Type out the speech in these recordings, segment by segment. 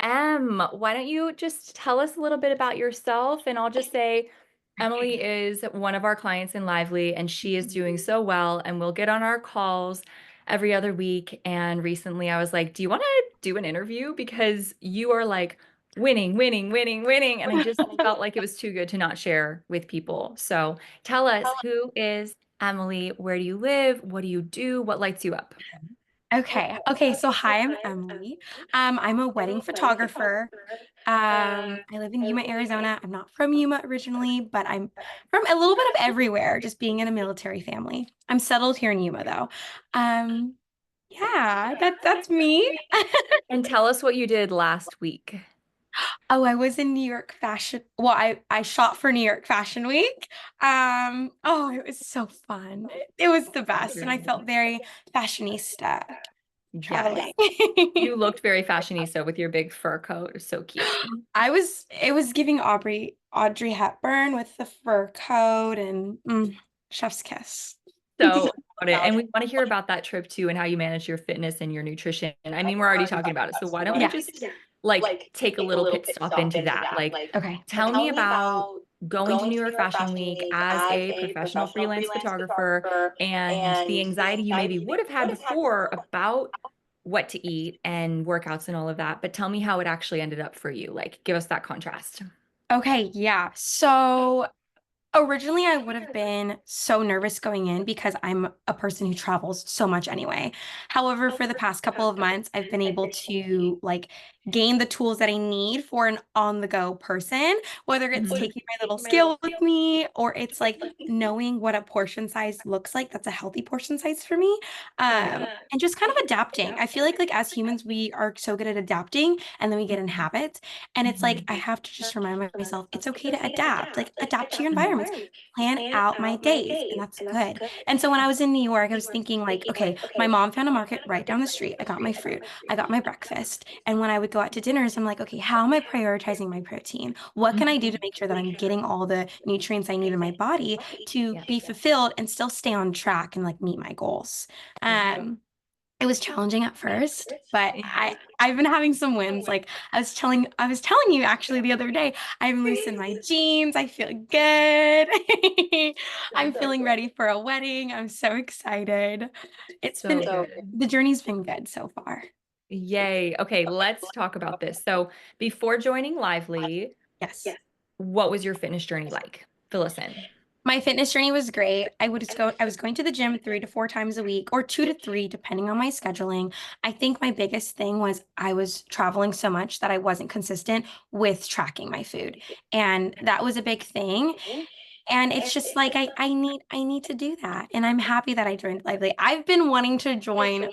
Why don't you just tell us a little bit about yourself? And I'll just say, Emily is one of our clients in Lively, and she is doing so well. And we'll get on our calls every other week. And recently I was like, do you want to do an interview? Because you are like winning, winning, winning, winning. And I just felt like it was too good to not share with people. So tell us, who is Emily? Where do you live? What do you do? What lights you up? Okay. Okay. So hi, I'm Emily. I'm a wedding photographer. I live in Yuma, Arizona. I'm not from Yuma originally, but I'm from a little bit of everywhere, just being in a military family. I'm settled here in Yuma though. Um, yeah, that's me. And tell us what you did last week. Oh, I was in New York Fashion. Well, I shot for New York Fashion Week. Oh, it was so fun. It was the best, and I felt very fashionista Yes. traveling. You looked very fashionista with your big fur coat. It was so cute. It was giving Audrey Hepburn with the fur coat and chef's kiss. So about it. And we want to hear about that trip too and how you manage your fitness and your nutrition. I mean, we're already talking about it. So why don't we Yeah. just like take a little pit stop into that? Like, Okay. tell me about going to New York Fashion Week as a professional freelance photographer and the anxiety you maybe would have had before about what to eat and workouts and all of that. But tell me how it actually ended up for you. Like, give us that contrast. Okay, yeah. So originally, I would have been so nervous going in because I'm a person who travels so much anyway. However, for the past couple of months, I've been able to like gain the tools that I need for an on-the-go person, whether it's Mhm. taking my little scale with me or it's like knowing what a portion size looks like. That's a healthy portion size for me. Yeah. And just kind of adapting. I feel like as humans, we are so good at adapting and then we get in habits. And it's like Mhm. I have to just remind myself it's okay to adapt. Like adapt to your Mhm. environment, plan out my days, and that's good. And so when I was in New York, I was thinking like, okay, my mom found a market right down the street. I got my fruit, I got my breakfast. And when I would go out to dinners, I'm like, okay, how am I prioritizing my protein? What can I do to Mhm. make sure that I'm getting all the nutrients I need in my body to Yeah. be fulfilled and still stay on track and like meet my goals? Um, it was challenging at first, but Yeah. I've been having some wins. Like I was telling you actually the other day, I've loosened my jeans. I feel good. I'm feeling ready for a wedding. I'm so excited. It's So been good. the journey's been good so far. Yay. Okay, let's talk about this. So, before joining Lively, Yes. what was your fitness journey like? Fill us in. My fitness journey was great. I was going to the gym 3 to 4 times a week or 2 to 3, depending on my scheduling. I think my biggest thing was I was traveling so much that I wasn't consistent with tracking my food. And that was a big thing. And it's just like I need to do that. And I'm happy that I joined Lively. I've been wanting to join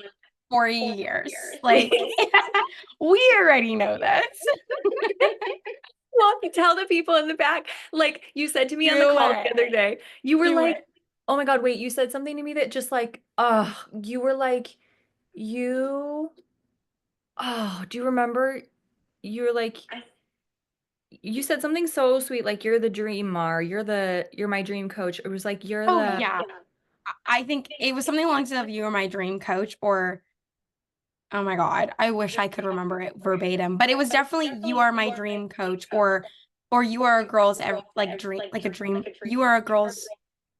for years. Like we already know this. Well, tell the people in the back, like you said to me on the Do call the it. other day, you were Do like, it. oh my God, wait, you said something to me that just like, oh, you were like, you, oh, do you remember? You were like, you said something so sweet, like you're the dream Mar, you're my dream coach. It was like you're Oh the yeah. I think it was something along the lines of you are my dream coach or oh my God, I wish I could remember it verbatim, but it was definitely you are my dream coach or you are a girl's like dream like a dream you are a girl's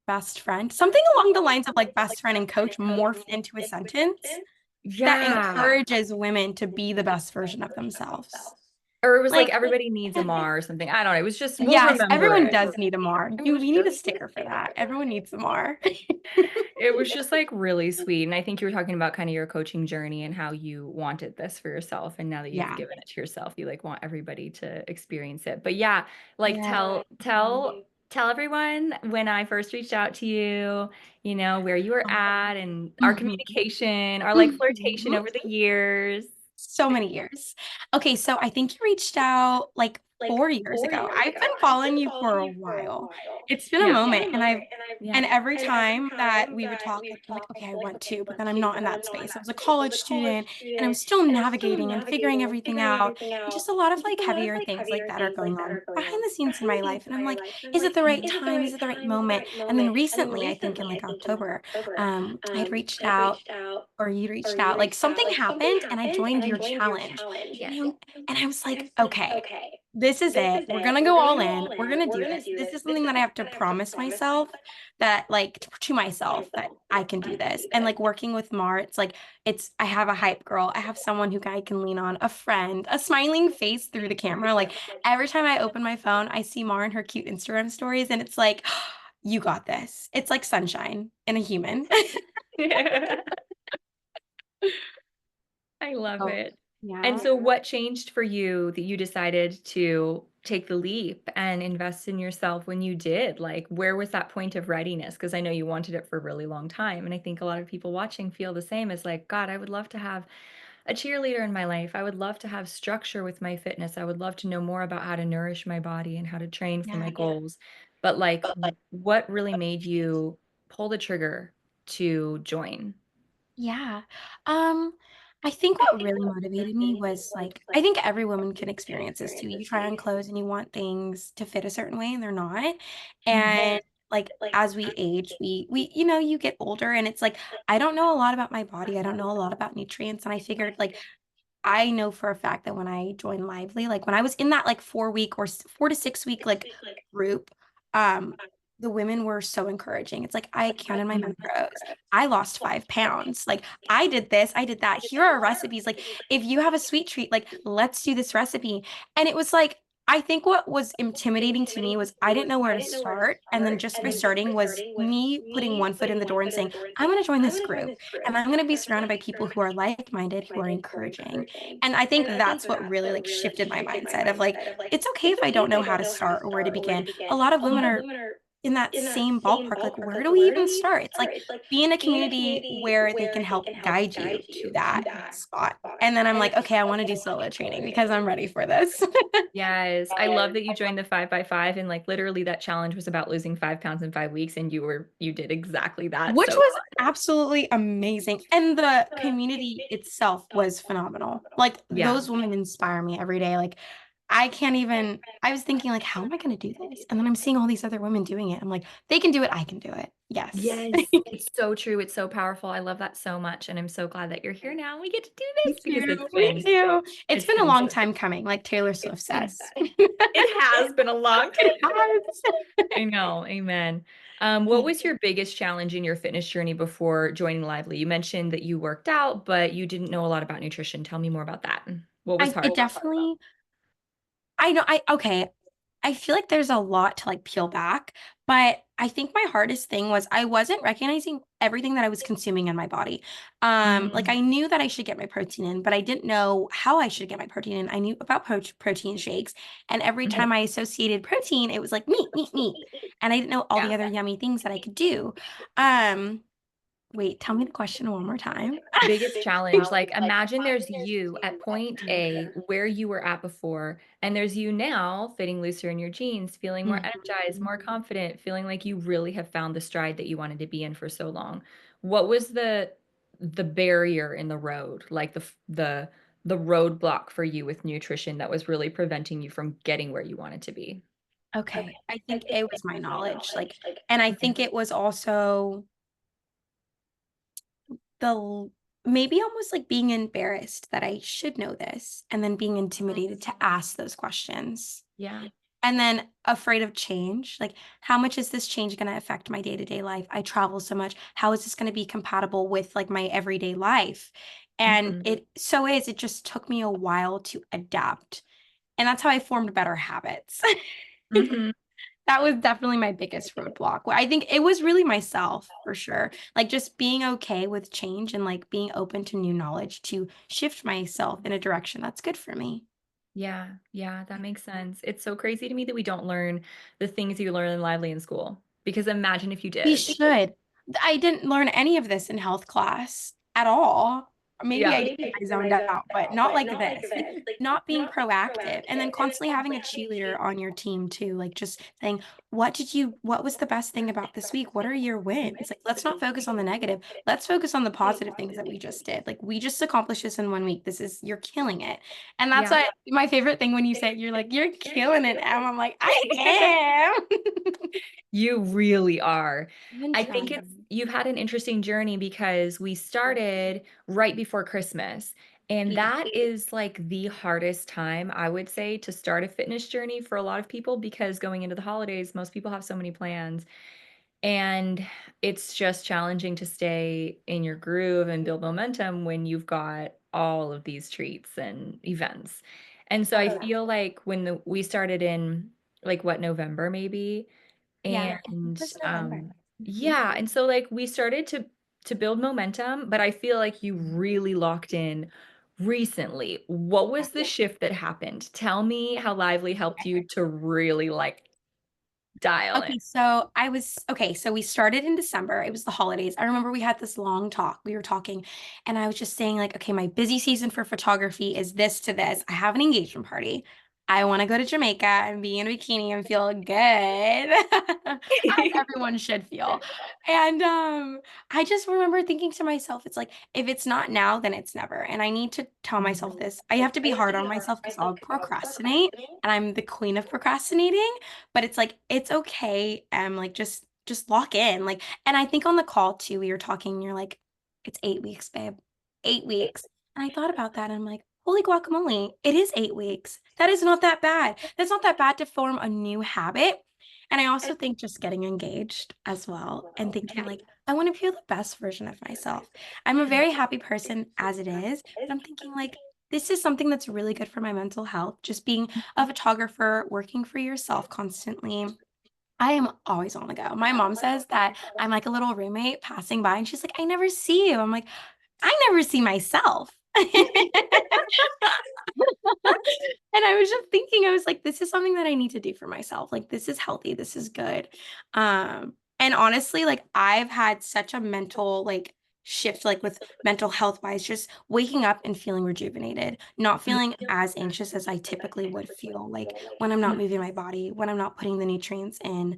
best friend. Something along the lines of like best friend and coach morphed into a sentence that yeah. encourages women to be the best version of themselves. Or it was like Like everybody needs a Mar or something. I don't know. It was just we'll yes, remember everyone it. does need a mar. You we need a sticker for that. Everyone needs a mar. It was just like really sweet. And I think you were talking about kind of your coaching journey and how you wanted this for yourself. And now that you've Yeah. given it to yourself, you like want everybody to experience it. But yeah, like Yeah. tell everyone when I first reached out to you, where you were at and our Mhm. communication, our like flirtation Mhm. over the years. So many years. Okay, so I think you reached out like 4 years ago. I've been following you for a while. It's been a Yeah. moment, Yeah. and every time that we would talk, like, I'm like, "Okay, I want to," but then I'm not in that space. I was a college student, and I was still navigating and figuring everything out, and just a lot of, like, heavier things like that are going on behind the scenes in my life, and I'm like, "Is it the right time? Is it the right moment?" And then recently, I think in, like, October, I had reached out or you reached out, like, something happened, and I joined your challenge, Yes. and I was like, "Okay, this is it. We're gonna go all in. We're gonna do this. This is something that I have to promise myself that, like, to myself that I can do this." And, like, working with Mar, it's like, I have a hype girl. I have someone who I can lean on, a friend, a smiling face through the camera. Like, every time I open my phone, I see Mar and her cute Instagram stories, and it's like, "You got this." It's like sunshine in a human. I love Oh, it. And yeah. so what changed for you that you decided to take the leap and invest in yourself when you did? Like, where was that point of readiness? Because I know you wanted it for a really long time, and I think a lot of people watching feel the same as like, God, I would love to have a cheerleader in my life. I would love to have structure with my fitness. I would love to know more about how to nourish my body and how to train for my Yeah. goals. But like, what really made you pull the trigger to join? Yeah. Um, I think what really motivated me was like, I think every woman can experience this too. You try on clothes and you want things to fit a certain way and they're not. Mhm. And like as we age, you get older and it's like, I don't know a lot about my body. I don't know a lot about nutrients. And I figured like I know for a fact that when I joined Lively, like, when I was in that, like, 4-week or 4 to 6-week, like, group, um, the women were so encouraging. It's like, I counted my Mhm. macros. I lost 5 pounds. Like, I did this, I did that. Here are recipes. Like, if you have a sweet treat, like, let's do this recipe. And it was like, I think what was intimidating to me was I didn't know where to start. And then just by starting was me putting one foot in the door and saying, I'm going to join this group and I'm going to be surrounded by people who are like-minded, who are encouraging. And I think that's what really like shifted my mindset of like, it's okay if I don't know how to start or where to begin. A lot of women are in that same ballpark. Like, where do we even start? It's like be in a community where they can help guide you to that spot. And then I'm like, okay, I want to do solo training because I'm ready for this. Yes, I love that you joined the 5 by 5 and, like, literally that challenge was about losing 5 pounds in 5 weeks, and you did exactly that, Which so was absolutely amazing, and the community itself was phenomenal. Like, yeah. those women inspire me every day, like, I was thinking, like, "How am I gonna do this?" And then I'm seeing all these other women doing it, I'm like, "They can do it, I can do it." Yes. Yes, it's so true, it's so powerful, I love that so much, and I'm so glad that you're here now, and we get to do Me this because too, me too. It's been a been long so time coming, like Taylor Swift says. it has been a long time. It has. I know, amen. What was your biggest challenge in your fitness journey before joining Lively? You mentioned that you worked out, but you didn't know a lot about nutrition. Tell me more about that. What was I hard? it definitely I know I okay. I feel like there's a lot to, like, peel back, but I think my hardest thing was I wasn't recognizing everything that I was consuming in my body. Like, Mm, I knew that I should get my protein in, but I didn't know how I should get my protein in. I knew about protein shakes, and every mhm, time I associated protein, it was like meat, meat, meat, and I didn't know all yeah. the other yummy things that I could do. Um, Wait, tell me the question one more time. Biggest challenge, like, imagine there's you at point A where you were at before, and there's you now fitting looser in your jeans, feeling more energized, Mhm. more confident, feeling like you really have found the stride that you wanted to be in for so long. What was the barrier in the road, like the roadblock for you with nutrition that was really preventing you from getting where you wanted to be? Okay, I think it was my knowledge, like, and I Mhm, think it was also the l maybe almost like being embarrassed that I should know this, and then being intimidated to ask those questions, yeah, and then afraid of change, like, how much is this change gonna affect my day-to-day life? I travel so much, how is this gonna be compatible with, like, my everyday life? And mhm, it so is, it just took me a while to adapt, and that's how I formed better habits. mhm. That was definitely my biggest roadblock. Well, I think it was really myself for sure. Like just being okay with change and like being open to new knowledge to shift myself in a direction that's good for me. Yeah, yeah, that makes sense. It's so crazy to me that we don't learn the things you learn in Lively in school, because imagine if you We did. should. I didn't learn any of this in health class at all. maybe Yeah. I did and I zoned out, but not like this. Like, not being proactive and then constantly having a cheerleader on your team too, like just saying, what was the best thing about this week? What are your wins? Like, let's not focus on the negative. Let's focus on the positive things that we just did. Like, we just accomplished this in 1 week. You're killing it. And that's Yeah. why my favorite thing when you say you're like, you're killing it, Em. I'm like, I am. You really are. I've been I think it's trying. you've had an interesting journey because we started right before Christmas. And Yeah. that is like the hardest time, I would say, to start a fitness journey for a lot of people because going into the holidays, most people have so many plans. And it's just challenging to stay in your groove and build momentum when you've got all of these treats and events. And so I Oh, feel like when we started in like what, November maybe? yeah. I think it And, was November. Mhm. yeah, and so, like, we started to build momentum, but I feel like you really locked in recently. What was the shift that happened? Tell me how Lively helped you to really, like, dial in. So we started in December. It was the holidays. I remember we had this long talk. We were talking, and I was just saying, like, okay, my busy season for photography is this to this. I have an engagement party. I want to go to Jamaica and be in a bikini and feel good, as everyone should feel. And I just remember thinking to myself, it's like, if it's not now, then it's never. And I need to tell myself this. I have to be hard on myself because I'll procrastinate, and I'm the queen of procrastinating, but it's like it's okay. Like just lock in. Like, and I think on the call too, we were talking, and you're like, it's 8 weeks, babe. 8 weeks. And I thought about that and I'm like, holy guacamole, it is 8 weeks. That is not that bad. That's not that bad to form a new habit. And I also think just getting engaged as well and thinking Yeah. like, I want to be the best version of myself. I'm a very happy person as it is, but I'm thinking like, this is something that's really good for my mental health. Just being a photographer, working for yourself constantly. I am always on the go. My mom says that I'm like a little roommate passing by, and she's like, I never see you. I'm like, I never see myself. And I was just thinking, I was like, this is something that I need to do for myself. Like, this is healthy. This is good. And honestly, like, I've had such a mental, like, shift, like, with mental health wise, just waking up and feeling rejuvenated, not feeling as anxious as I typically would feel, like, when I'm not moving my body, when I'm not putting the nutrients in.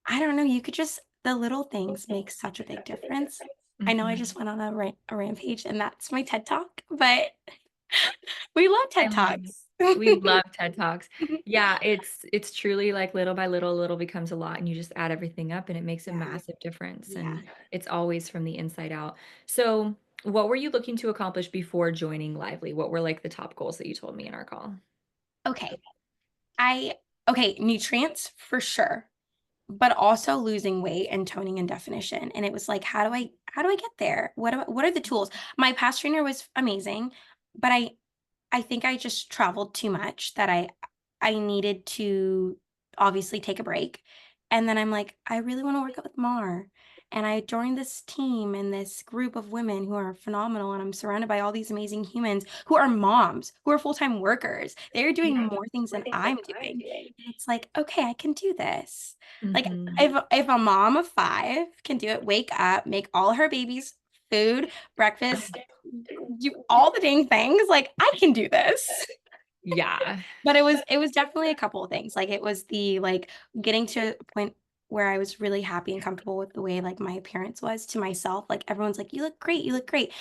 I don't know. You could just, the little things make such a big difference. I know I Mhm. just went on a rampage, and that's my TED talk, but we love I TED love it. Talks. We love TED Talks. Yeah, it's truly like little by little, little becomes a lot, and you just add everything up, and it makes a Yeah, massive difference, yeah. and it's always from the inside out. So, what were you looking to accomplish before joining Lively? What were, like, the top goals that you told me in our call? Okay. I okay, nutrients for sure, but also losing weight and toning and definition. And it was like, how do I get there? What are the tools? My past trainer was amazing, but I think I just traveled too much that I needed to obviously take a break. And then I'm like, I really want to work out with Mar. And I joined this team and this group of women who are phenomenal. And I'm surrounded by all these amazing humans who are moms, who are full-time workers. They're doing Yeah. more things than I'm doing. And it's like, okay, I can do this. Like Mhm. if a mom of five can do it, wake up, make all her babies food, breakfast, do all the dang things. Like I can do this. Yeah. But it was definitely a couple of things. Like it was the like getting to a point where I was really happy and comfortable with the way like my appearance was to myself. Like everyone's like, you look great, you look great.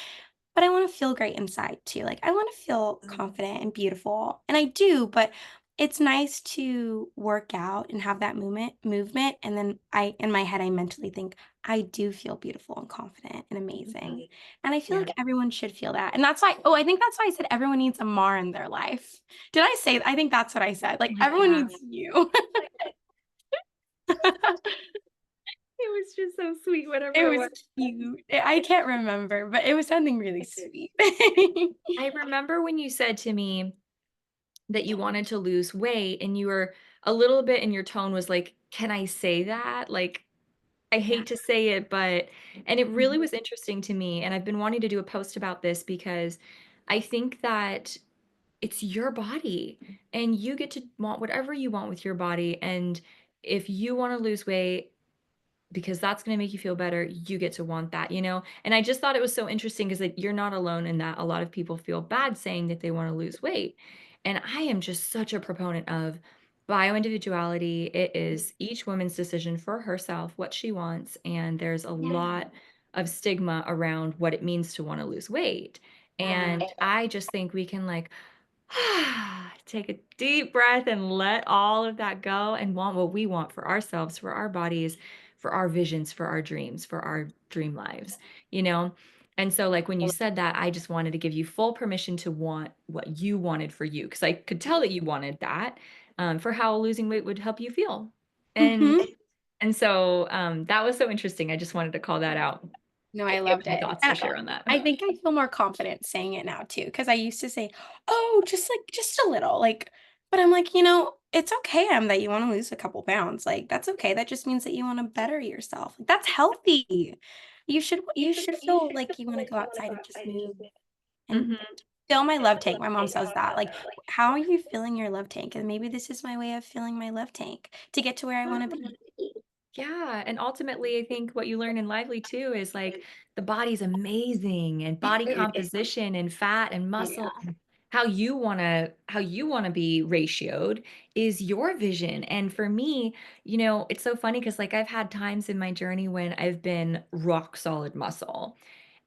But I want to feel great inside too. Like I want to feel confident and beautiful. And I do, but it's nice to work out and have that movement. And then in my head, I mentally think, I do feel beautiful and confident and amazing. And I feel Yeah. like everyone should feel that. And that's why, I think that's why I said everyone needs a Mar in their life. Did I say, I think that's what I said. Like everyone Yeah. needs you. It was just so sweet, It whatever it was was. cute. I can't remember, but it was something really sweet. I remember when you said to me that you wanted to lose weight and you were a little bit in your tone was like, "Can I say that?" Like, I Yeah. hate to say it, but and it really Mhm. was interesting to me, and I've been wanting to do a post about this because I think that it's your body, and you get to want whatever you want with your body, and if you wanna lose weight, because that's going to make you feel better. You get to want that, you know? And I just thought it was so interesting because like, you're not alone in that. A lot of people feel bad saying that they want to lose weight. And I am just such a proponent of bioindividuality. It is each woman's decision for herself what she wants. And there's a lot of stigma around what it means to want to lose weight. And I just think we can like take a deep breath and let all of that go and want what we want for ourselves, for our bodies, for our visions, for our dreams, for our dream lives, you know? And so, like, when you said that, I just wanted to give you full permission to want what you wanted for you, because I could tell that you wanted that for how losing weight would help you feel. And Mhm. that was so interesting. I just wanted to call that out. No, I You have loved any it. thoughts to And share on that? I think I feel more confident saying it now too, because I used to say, "Oh, just like just a little," like, but I'm like, it's okay, that you want to lose a couple pounds. Like, that's okay. That just means that you want to better yourself. Like, that's healthy. You should feel like you want to go outside and just move and Mhm. fill my love tank. My mom says that. Like, how are you filling your love tank? And maybe this is my way of filling my love tank to get to where I want to be. Yeah, and ultimately, I think what you learn in Lively too is like the body's amazing and body composition and fat and Oh muscle yeah. and how you want to be ratioed is your vision. And for me, it's so funny because like I've had times in my journey when I've been rock solid muscle.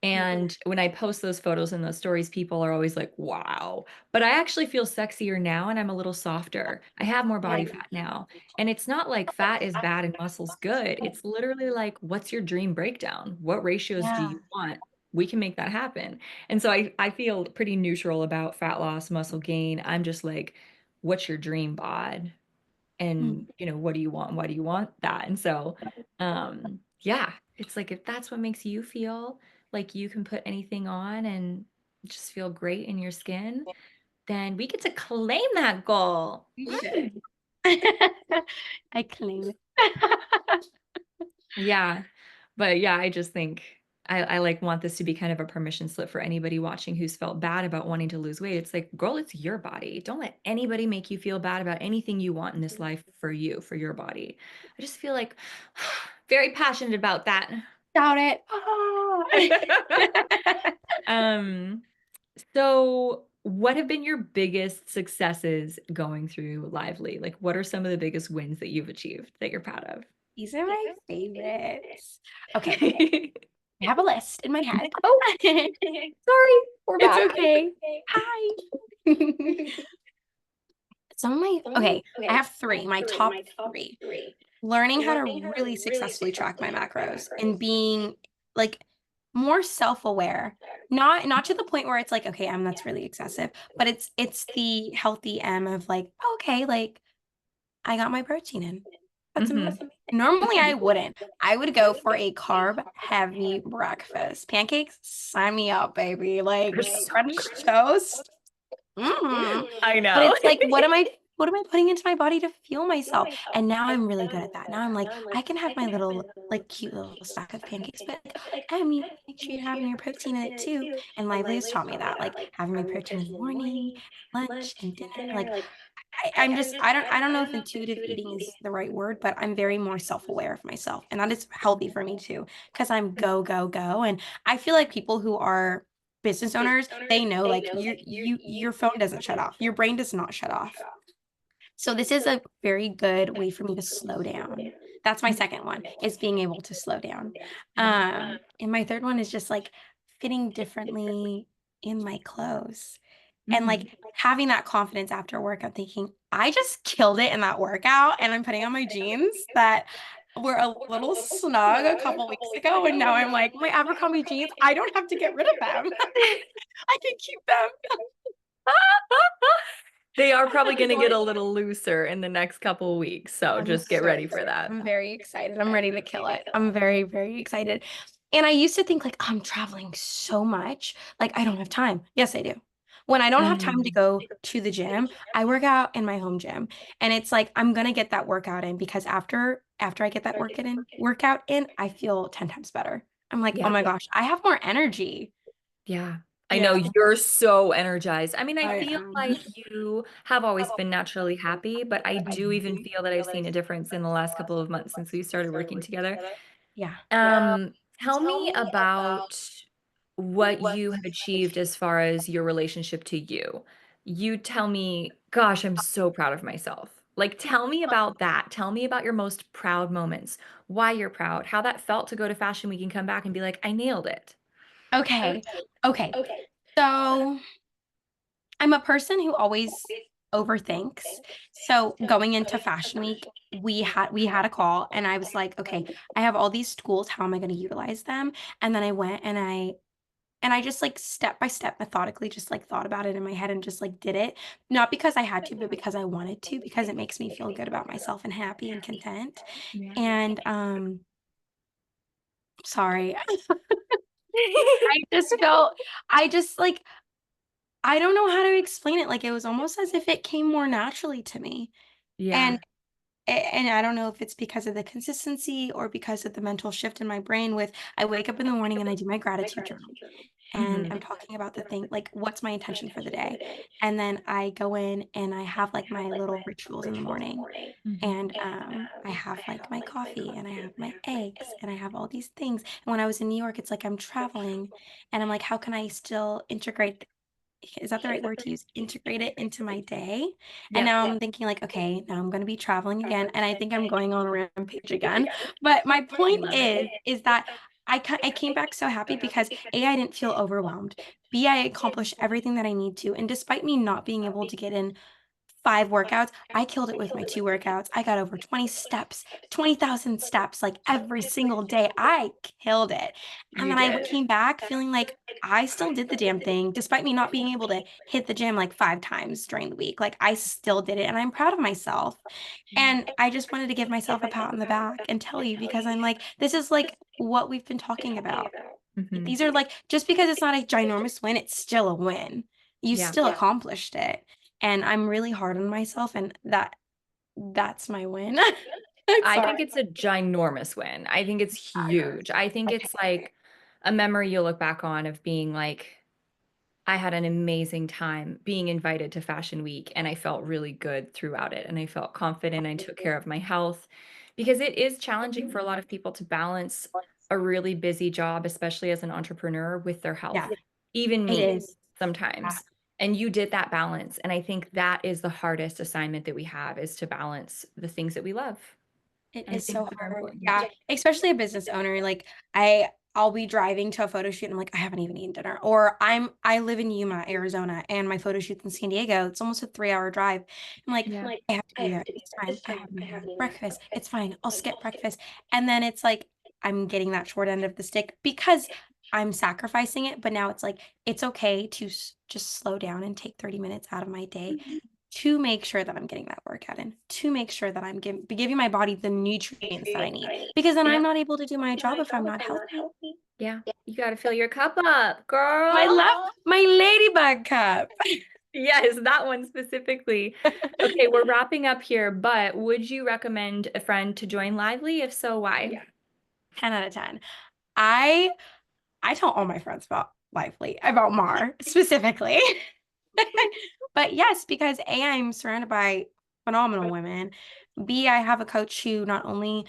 And when I post those photos and those stories, people are always like, wow. But I actually feel sexier now and I'm a little softer. I have more body fat now. And it's not like fat is bad and muscle's good. It's literally like, what's your dream breakdown? What ratios do Yeah. you want? We can make that happen. And so I feel pretty neutral about fat loss, muscle gain. I'm just like, what's your dream bod? Mm. And what do you want? Why do you want that? And so yeah, it's like if that's what makes you feel like you can put anything on and just feel great in your skin, then we get to claim that goal. You Mm. should. I claim it. Yeah. But yeah, I just think I like want this to be kind of a permission slip for anybody watching who's felt bad about wanting to lose weight. It's like, girl, it's your body. Don't let anybody make you feel bad about anything you want in this life for you, for your body. I just feel like very passionate about that. Shout it. Ah. Um, so what have been your biggest successes going through Lively? Like, what are some of the biggest wins that you've achieved that you're proud These are my favorites. Okay, of? I have a list in my head. Oh, sorry, we're It's back. okay. Hi. Some of my okay, I have 3, my top 3. Learning how to really successfully track my macros and being, like, more self-aware. Not to the point where it's like, "Okay, that's really excessive," but it's the healthy of like, "Okay, like, I got my protein in. That's Mhm. amazing." Normally, I wouldn't. I would go for a carb-heavy breakfast. Pancakes? Sign me up, baby. They're Like, so French good. toast? Mm. I But know. it's like, what am I putting into my body to fuel myself? And now I'm really good at that. Now I'm like, I can have my little, like, cute little stack of pancakes, but like, you make sure you're having your protein in it too. And Lively has taught me that, like having my protein in the morning, lunch, and dinner. Like, I don't know if intuitive eating is the right word, but I'm very more self-aware of myself. And that is healthy for me too, because I'm go, go, go. And I feel like people who are business owners, they know like your phone doesn't shut off. Your brain does not shut off. So this is a very good way for me to slow down. That's my second one, is being able to slow down. And my third one is just like fitting differently in my clothes. And like Mhm. having that confidence after work, I'm thinking, I just killed it in that workout. And I'm putting on my jeans that were a little snug a couple weeks ago. And now I'm like, my Abercrombie jeans, I don't have to get rid of them. I can keep them. They are probably going to get a little looser in the next couple of weeks, so I'm just get so ready for excited. that. I'm very excited. I'm ready to kill it. I'm very, very excited. And I used to think like I'm traveling so much, like I don't have time. Yes, I do. When I don't have time to Mm. go to the gym, I work out in my home gym. And it's like I'm gonna get that workout in because after I get that workout in, I feel 10 times better. I'm like, oh Yeah. my gosh, I have more energy. Yeah. I know Yeah, you're so energized. I mean, I I feel am. like you have always been naturally happy, but I do even feel that I've seen a difference in the last couple of months since we started working together. Yeah. Tell me about what you have achieved as far as your relationship to you. You tell me, gosh, I'm so proud of myself. Like, tell me about that. Tell me about your most proud moments, why you're proud, how that felt to go to Fashion Week and come back and be like, I nailed it. Okay. Okay. So I'm a person who always overthinks. So going into Fashion Week, we had a call and I was like, okay, I have all these tools. How am I going to utilize them? And then I went and I just like step by step methodically just like thought about it in my head and just like did it. Not because I had to, but because I wanted to, because it makes me feel good about myself and happy and content. Yeah. And sorry. I just felt I just like I don't know how to explain it. Like it was almost as if it came more naturally to me. And Yeah. and I don't know if it's because of the consistency or because of the mental shift in my brain with I wake up in the morning and I do my gratitude journal and Mhm. I'm talking about the thing like what's my intention for the day. And then I go in and I have like my little rituals in the morning. Mhm. And I have like my coffee and I have my eggs and I have all these things. And when I was in New York, it's like I'm traveling and I'm like, how can I still integrate is that the right word to use? Integrate it into my day. And Yep. now I'm thinking like, okay, now I'm going to be traveling again. And I think I'm going on a rampage again. But my I point love it. is that I came back so happy because A, I didn't feel overwhelmed. B, I accomplished everything that I need to. And despite me not being able to get in 5 workouts. I killed it with my 2 workouts. I got over 20 steps, 20,000 steps like every single day. I killed it. And You then I did. came back feeling like I still did the damn thing, despite me not being able to hit the gym like 5 times during the week. Like I still did it and I'm proud of myself. Yeah. And I just wanted to give myself a pat on the back and tell you because I'm like, this is like what we've been talking about. Mhm. These are like, just because it's not a ginormous win, it's still a win. You Yeah. still accomplished it. And I'm really hard on myself, and that's my win. I'm I sorry. think it's a ginormous win. I think it's huge. I think it's like a memory you'll look back on of being like, I had an amazing time being invited to Fashion Week, and I felt really good throughout it. And I felt confident. I took care of my health because it is challenging for a lot of people to balance a really busy job, especially as an entrepreneur, with their health. Yeah, Even it me is. Yeah, sometimes. And you did that balance. And I think that is the hardest assignment that we have is to balance the things that we love. it And I is think so they're hard. important. Yeah, especially a business owner. Like I'll be driving to a photo shoot and I'm like, I haven't even eaten dinner. Or I live in Yuma, Arizona, and my photo shoot's in San Diego. It's almost a 3 hour drive. I'm like, Yeah. I have to be there. It's fine. I haven't even had breakfast. It's fine. I'll skip breakfast. And then it's like I'm getting that short end of the stick because I'm sacrificing it. But now it's like it's okay to just slow down and take 30 minutes out of my day Mhm. to make sure that I'm getting that workout in, to make sure that I'm giving my body the nutrients that I need. Because then I'm Yep. not able to do my job if I'm not healthy. Yeah. You got to fill your cup up, I girl. love my ladybug cup. Yes, that one specifically. Okay, we're wrapping up here, but would you recommend a friend to join Lively? If so, why? 10 out of 10. I I tell all my friends about Lively, about Mar specifically. But yes, because A, I'm surrounded by phenomenal women. B, I have a coach who not only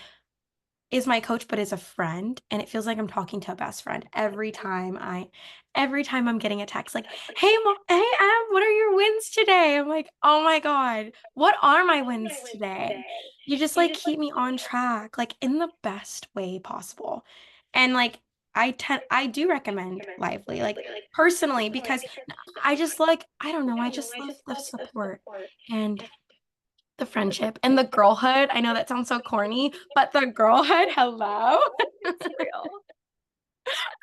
is my coach, but is a friend. And it feels like I'm talking to a best friend every time I'm getting a text like, hey, Em, what are your wins today? I'm like, oh my God, what are my wins today? You just like keep me on track, like in the best way possible. And like, I do recommend Lively, like personally, because I just like, I don't know, I just love the support and the friendship and the girlhood. I know that sounds so corny, but the girlhood, hello. It's real.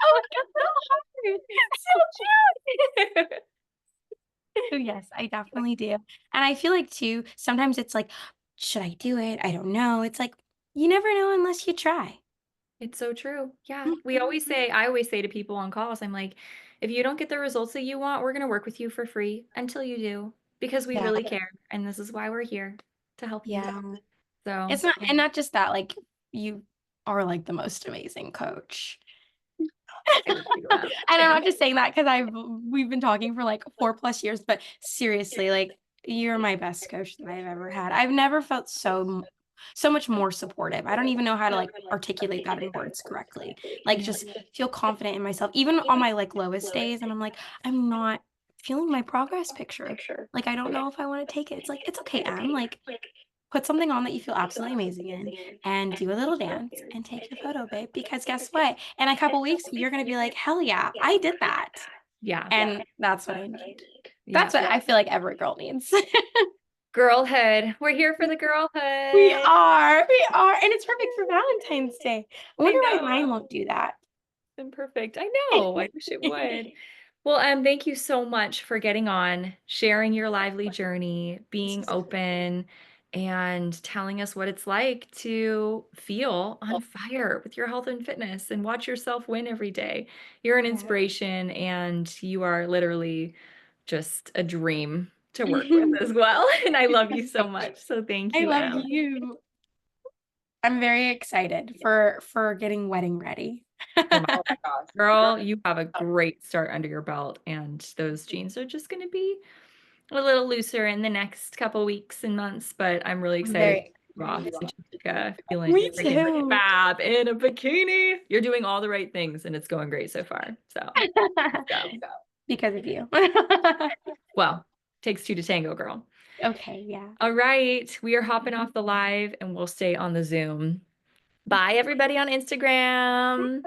Oh, it's so hard. So cute. So yes, I definitely do. And I feel like too, sometimes it's like, should I do it? I don't know. It's like you never know unless you try. It's so true. Yeah. Mhm. I always say to people on calls, I'm like, if you don't get the results that you want, we're going to work with you for free until you do because we Yeah. really care. And this is why we're here to help you. Yeah. So, It's not, yeah, and not just that, like you are like the most amazing coach. it would make you laugh. And I'm not Thanks. just saying that because we've been talking for like 4+ years, but seriously, like you're my best coach that I've ever had. I've never felt so so much more supportive. I don't even know how to like articulate that in words correctly. Like Yeah. just feel confident in myself, even on my like lowest days. And I'm like, I'm not feeling my progress picture. Like, I don't know if I want to take it. It's like, it's okay, Em. Like, put something on that you feel absolutely amazing in and do a little dance and take your photo, babe. Because guess what? In a couple weeks, you're going to be like, hell yeah, I did that. Yeah. And that's what I need. Yeah. That's what I feel like every girl needs. Girlhood. We're here for the We girlhood. are. We are. And it's perfect for Valentine's Day. I I wonder why mine know. won't do that. Imperfect. I know. I wish it would. Well, thank you so much for getting on, sharing your lively journey, being open, and telling us what it's like to feel on fire with your health and fitness and watch yourself win every day. You're an Yeah. inspiration, and you are literally just a dream to work with as well. And I love you so much. So thank I you, love Em. you. I'm very excited for getting wedding ready. Oh my girl, you have a great start under your belt, and those jeans are just going to be a little looser in the next couple weeks and months, but I'm really I'm excited very to go off excited. to Jamaica feeling Me freaking too. fab in a bikini. You're doing all the right things, and it's going great so far. So let's go. Because of you. Well, takes two to tango, girl. Okay, yeah. All right, we are hopping off the live, and we'll stay on the Zoom. Bye, everybody on Instagram.